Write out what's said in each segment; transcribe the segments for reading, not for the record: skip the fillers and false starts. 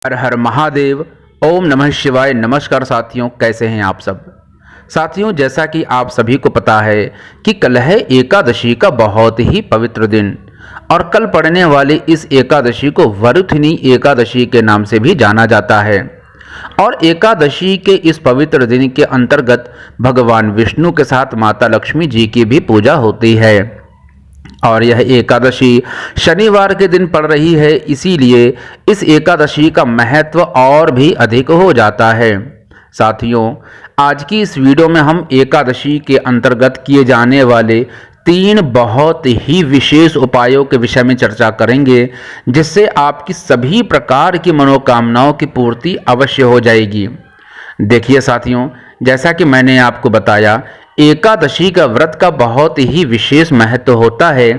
हर हर महादेव। ओम नमः शिवाय। नमस्कार साथियों, कैसे हैं आप सब। साथियों, जैसा कि आप सभी को पता है कि कल है एकादशी का बहुत ही पवित्र दिन और कल पड़ने वाली इस एकादशी को वरुथिनी एकादशी के नाम से भी जाना जाता है। और एकादशी के इस पवित्र दिन के अंतर्गत भगवान विष्णु के साथ माता लक्ष्मी जी की भी पूजा होती है और यह एकादशी शनिवार के दिन पड़ रही है, इसीलिए इस एकादशी का महत्व और भी अधिक हो जाता है। साथियों, आज की इस वीडियो में हम एकादशी के अंतर्गत किए जाने वाले 3 बहुत ही विशेष उपायों के विषय में चर्चा करेंगे, जिससे आपकी सभी प्रकार की मनोकामनाओं की पूर्ति अवश्य हो जाएगी। देखिए साथियों, जैसा कि मैंने आपको बताया, एकादशी का व्रत का बहुत ही विशेष महत्व होता है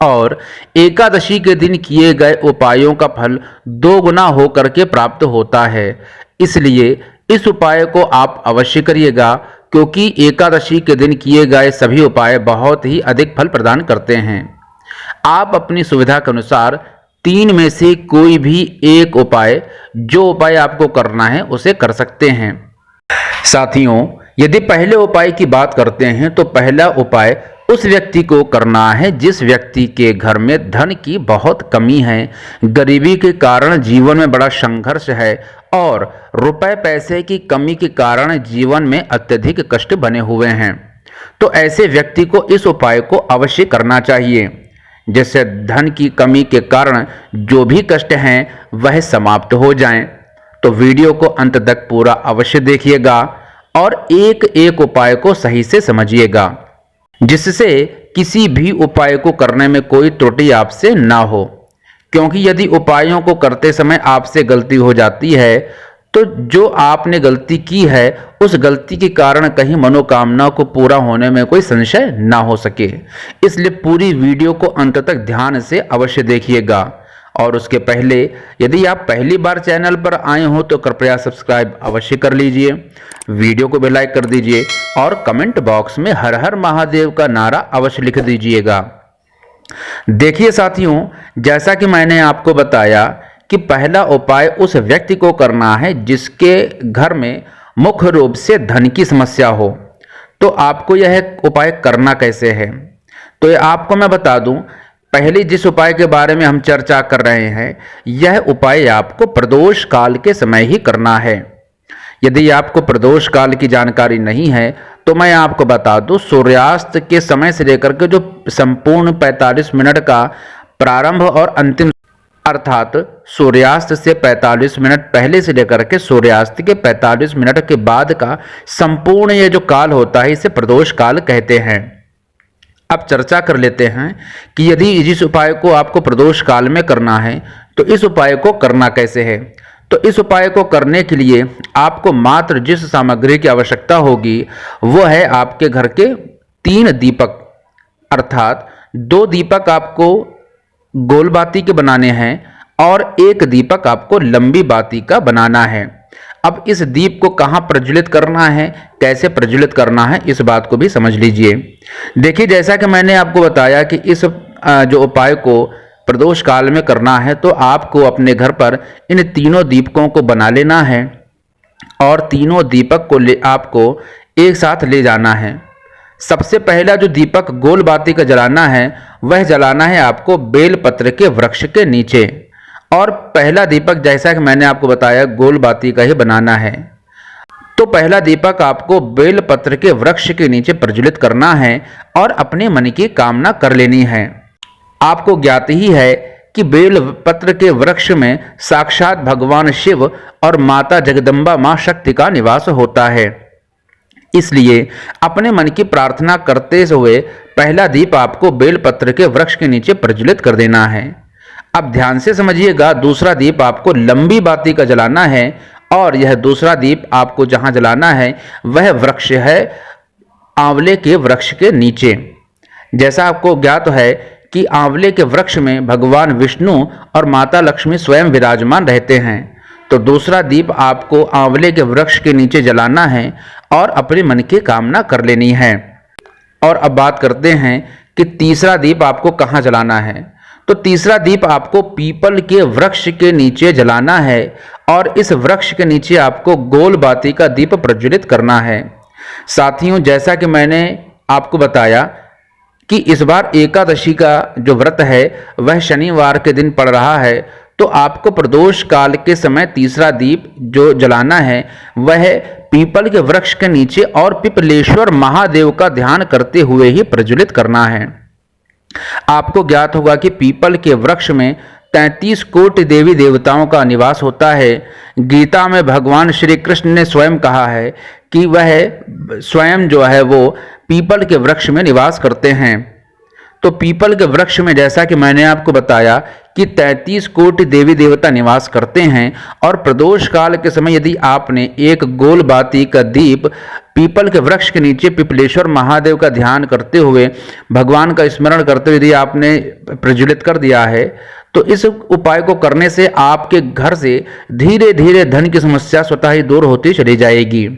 और एकादशी के दिन किए गए उपायों का फल 2 गुना होकर के प्राप्त होता है। इसलिए इस उपाय को आप अवश्य करिएगा, क्योंकि एकादशी के दिन किए गए सभी उपाय बहुत ही अधिक फल प्रदान करते हैं। आप अपनी सुविधा के अनुसार 3 में से कोई भी एक उपाय, जो उपाय आपको करना है, उसे कर सकते हैं। साथियों, यदि पहले उपाय की बात करते हैं तो पहला उपाय उस व्यक्ति को करना है जिस व्यक्ति के घर में धन की बहुत कमी है, गरीबी के कारण जीवन में बड़ा संघर्ष है और रुपए पैसे की कमी के कारण जीवन में अत्यधिक कष्ट बने हुए हैं। तो ऐसे व्यक्ति को इस उपाय को अवश्य करना चाहिए, जिससे धन की कमी के कारण जो भी कष्ट हैं वह समाप्त हो जाएं। तो वीडियो को अंत तक पूरा अवश्य देखिएगा और एक एक उपाय को सही से समझिएगा, जिससे किसी भी उपाय को करने में कोई त्रुटि आपसे ना हो। क्योंकि यदि उपायों को करते समय आपसे गलती हो जाती है तो जो आपने गलती की है उस गलती के कारण कहीं मनोकामना को पूरा होने में कोई संशय ना हो सके। इसलिए पूरी वीडियो को अंत तक ध्यान से अवश्य देखिएगा। और उसके पहले यदि आप पहली बार चैनल पर आए हो तो कृपया सब्सक्राइब अवश्य कर लीजिए, वीडियो को भी लाइक कर दीजिए और कमेंट बॉक्स में हर हर महादेव का नारा अवश्य लिख दीजिएगा। देखिए साथियों, जैसा कि मैंने आपको बताया कि पहला उपाय उस व्यक्ति को करना है जिसके घर में मुख्य रूप से धन की समस्या हो। तो आपको यह उपाय करना कैसे है, तो आपको मैं बता दूं। पहले जिस उपाय के बारे में हम चर्चा कर रहे हैं, यह उपाय आपको प्रदोष काल के समय ही करना है। यदि आपको प्रदोष काल की जानकारी नहीं है तो मैं आपको बता दूं, सूर्यास्त के समय से लेकर के जो संपूर्ण 45 मिनट का प्रारंभ और अंतिम, अर्थात सूर्यास्त से 45 मिनट पहले से लेकर के सूर्यास्त के 45 मिनट के बाद का संपूर्ण ये जो काल होता है, इसे प्रदोष काल कहते हैं। अब चर्चा कर लेते हैं कि यदि जिस उपाय को आपको प्रदोष काल में करना है तो इस उपाय को करना कैसे है। तो इस उपाय को करने के लिए आपको मात्र जिस सामग्री की आवश्यकता होगी वो है आपके घर के 3 दीपक, अर्थात 2 दीपक आपको गोल बाती के बनाने हैं और 1 दीपक आपको लंबी बाती का बनाना है। अब इस दीप को कहाँ प्रज्वलित करना है, कैसे प्रज्वलित करना है, इस बात को भी समझ लीजिए। देखिए, जैसा कि मैंने आपको बताया कि इस जो उपाय को प्रदोष काल में करना है तो आपको अपने घर पर इन तीनों दीपकों को बना लेना है और तीनों दीपक को आपको एक साथ ले जाना है। सबसे पहला जो दीपक गोल बाती का जलाना है वह जलाना है आपको बेलपत्र के वृक्ष के नीचे। और पहला दीपक, जैसा कि मैंने आपको बताया, गोल बाती का ही बनाना है। तो पहला दीपक आपको बेलपत्र के वृक्ष के नीचे प्रज्वलित करना है और अपने मन की कामना कर लेनी है। आपको ज्ञात ही है कि बेलपत्र के वृक्ष में साक्षात भगवान शिव और माता जगदम्बा मां शक्ति का निवास होता है। इसलिए अपने मन की प्रार्थना करते हुए पहला दीप आपको बेलपत्र के वृक्ष के नीचे प्रज्वलित कर देना है। अब ध्यान से समझिएगा, दूसरा दीप आपको लंबी बाती का जलाना है और यह दूसरा दीप आपको जहां जलाना है वह वृक्ष है आंवले के वृक्ष के नीचे। जैसा आपको ज्ञात है कि आंवले के वृक्ष में भगवान विष्णु और माता लक्ष्मी स्वयं विराजमान रहते हैं। तो दूसरा दीप आपको आंवले के वृक्ष के नीचे जलाना है और अपने मन की कामना कर लेनी है। और अब बात करते हैं कि तीसरा दीप आपको कहाँ जलाना है। तो तीसरा दीप आपको पीपल के वृक्ष के नीचे जलाना है और इस वृक्ष के नीचे आपको गोल बाती का दीप प्रज्वलित करना है। साथियों, जैसा कि मैंने आपको बताया कि इस बार एकादशी का जो व्रत है वह शनिवार के दिन पड़ रहा है, तो आपको प्रदोष काल के समय तीसरा दीप जो जलाना है वह पीपल के वृक्ष के नीचे और पिपलेश्वर महादेव का ध्यान करते हुए ही प्रज्वलित करना है। आपको ज्ञात होगा कि पीपल के वृक्ष में 33 कोटि देवी देवताओं का निवास होता है। गीता में भगवान श्री कृष्ण ने स्वयं कहा है कि वह स्वयं जो है वो पीपल के वृक्ष में निवास करते हैं। तो पीपल के वृक्ष में जैसा कि मैंने आपको बताया कि 33 कोटि देवी देवता निवास करते हैं और प्रदोष काल के समय यदि आपने एक गोल बाती का दीप पीपल के वृक्ष के नीचे पिपलेश्वर महादेव का ध्यान करते हुए, भगवान का स्मरण करते हुए यदि आपने प्रज्वलित कर दिया है, तो इस उपाय को करने से आपके घर से धीरे धीरे धन की समस्या स्वतः ही दूर होती चली जाएगी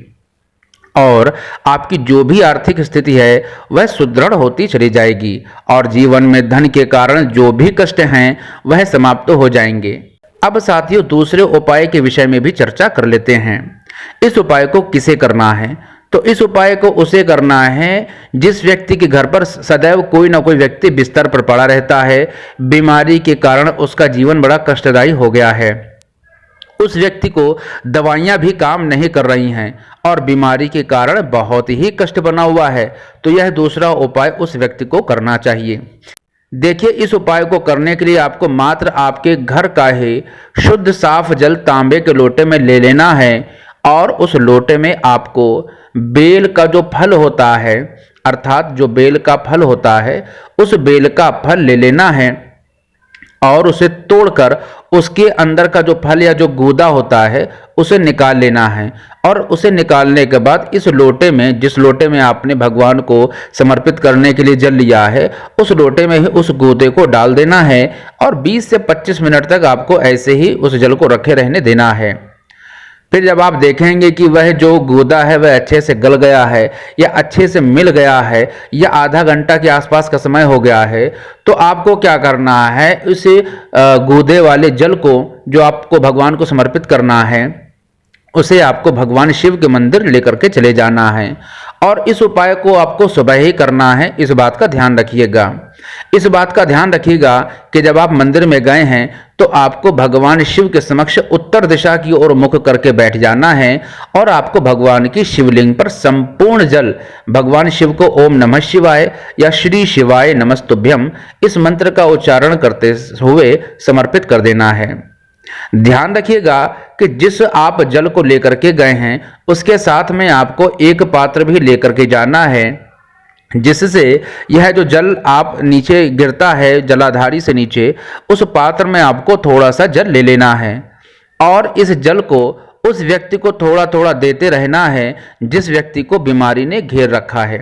और आपकी जो भी आर्थिक स्थिति है वह सुदृढ़ होती चली जाएगी और जीवन में धन के कारण जो भी कष्ट हैं वह समाप्त हो जाएंगे। अब साथियों, दूसरे उपाय के विषय में भी चर्चा कर लेते हैं। इस उपाय को किसे करना है? तो इस उपाय को उसे करना है जिस व्यक्ति के घर पर सदैव कोई ना कोई व्यक्ति बिस्तर पर पड़ा रहता है, बीमारी के कारण उसका जीवन बड़ा कष्टदायी हो गया है, उस व्यक्ति को दवाइयां भी काम नहीं कर रही हैं और बीमारी के कारण बहुत ही कष्ट बना हुआ है, तो यह दूसरा उपाय उस व्यक्ति को करना चाहिए। देखिए, इस उपाय को करने के लिए आपको मात्र आपके घर का ही शुद्ध साफ जल तांबे के लोटे में ले लेना है और उस लोटे में आपको बेल का जो फल होता है, अर्थात जो बेल का फल होता है, उस बेल का फल ले लेना है और उसे तोड़कर उसके अंदर का जो फल या जो गूदा होता है उसे निकाल लेना है और उसे निकालने के बाद इस लोटे में, जिस लोटे में आपने भगवान को समर्पित करने के लिए जल लिया है, उस लोटे में ही उस गूदे को डाल देना है और 20 से 25 मिनट तक आपको ऐसे ही उस जल को रखे रहने देना है। फिर जब आप देखेंगे कि वह जो गूदा है वह अच्छे से गल गया है या अच्छे से मिल गया है या आधा घंटा के आसपास का समय हो गया है, तो आपको क्या करना है, उस गूदे वाले जल को जो आपको भगवान को समर्पित करना है उसे आपको भगवान शिव के मंदिर लेकर के चले जाना है और इस उपाय को आपको सुबह ही करना है। इस बात का ध्यान रखिएगा। इस बात का ध्यान रखिएगा कि जब आप मंदिर में गए हैं तो आपको भगवान शिव के समक्ष उत्तर दिशा की ओर मुख करके बैठ जाना है और आपको भगवान की शिवलिंग पर संपूर्ण जल भगवान शिव को ओम नमः शिवाय या श्री शिवाय नमस्तुभ्यम इस मंत्र का उच्चारण करते हुए समर्पित कर देना है। ध्यान रखिएगा कि जिस आप जल को लेकर के गए हैं उसके साथ में आपको एक पात्र भी लेकर के जाना है, जिससे यह जो जल आप नीचे गिरता है जलाधारी से नीचे, उस पात्र में आपको थोड़ा सा जल ले लेना है और इस जल को उस व्यक्ति को थोड़ा थोड़ा देते रहना है जिस व्यक्ति को बीमारी ने घेर रखा है।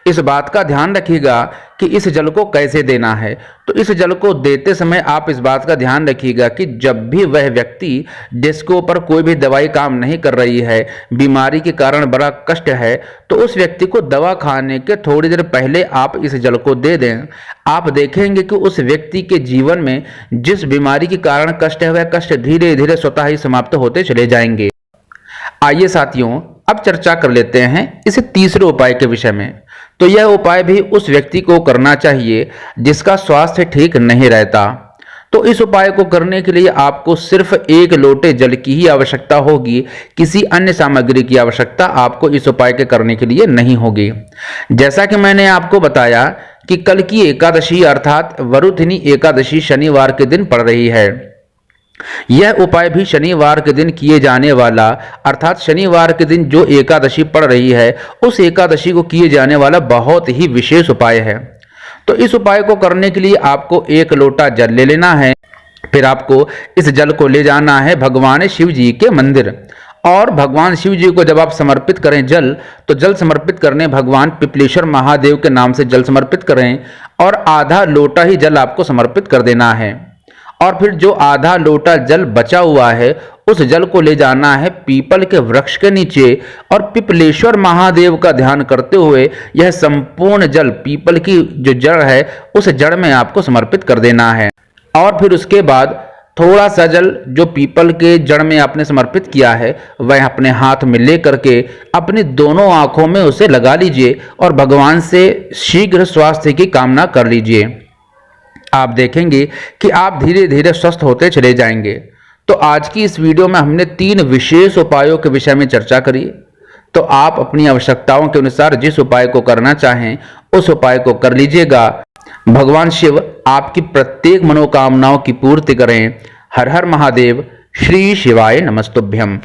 इस बात का ध्यान रखिएगा कि इस जल को कैसे देना है। तो इस जल को देते समय आप इस बात का ध्यान रखिएगा कि जब भी वह व्यक्ति जिसके ऊपर कोई भी दवाई काम नहीं कर रही है, बीमारी के कारण बड़ा कष्ट है, तो उस व्यक्ति को दवा खाने के थोड़ी देर पहले आप इस जल को दे दें। आप देखेंगे कि उस व्यक्ति के जीवन में जिस बीमारी के कारण कष्ट है वह कष्ट धीरे धीरे स्वतः ही समाप्त होते चले जाएंगे। आइए साथियों, अब चर्चा कर लेते हैं इस तीसरे उपाय के विषय में। तो यह उपाय भी उस व्यक्ति को करना चाहिए जिसका स्वास्थ्य ठीक नहीं रहता। तो इस उपाय को करने के लिए आपको सिर्फ एक लोटे जल की ही आवश्यकता होगी, किसी अन्य सामग्री की आवश्यकता आपको इस उपाय के करने के लिए नहीं होगी। जैसा कि मैंने आपको बताया कि कल की एकादशी अर्थात वरुथिनी एकादशी शनिवार के दिन पड़ रही है। यह उपाय भी शनिवार के दिन किए जाने वाला, अर्थात शनिवार के दिन जो एकादशी पड़ रही है उस एकादशी को किए जाने वाला बहुत ही विशेष उपाय है। तो इस उपाय को करने के लिए आपको एक लोटा जल ले लेना है। फिर आपको इस जल को ले जाना है भगवान शिव जी के मंदिर और भगवान शिव जी को जब आप समर्पित करें जल, तो जल समर्पित करने भगवान पिपलेश्वर महादेव के नाम से जल समर्पित करें और आधा लोटा ही जल आपको समर्पित कर देना है। और फिर जो आधा लोटा जल बचा हुआ है उस जल को ले जाना है पीपल के वृक्ष के नीचे और पिपलेश्वर महादेव का ध्यान करते हुए यह संपूर्ण जल पीपल की जो जड़ है उस जड़ में आपको समर्पित कर देना है। और फिर उसके बाद थोड़ा सा जल जो पीपल के जड़ में आपने समर्पित किया है वह अपने हाथ में ले करके अपनी दोनों आंखों में उसे लगा लीजिए और भगवान से शीघ्र स्वास्थ्य की कामना कर लीजिए। आप देखेंगे कि आप धीरे धीरे स्वस्थ होते चले जाएंगे। तो आज की इस वीडियो में हमने 3 विशेष उपायों के विषय में चर्चा करी। तो आप अपनी आवश्यकताओं के अनुसार जिस उपाय को करना चाहें उस उपाय को कर लीजिएगा। भगवान शिव आपकी प्रत्येक मनोकामनाओं की पूर्ति करें। हर हर महादेव। श्री शिवाय नमस्तुभ्यम।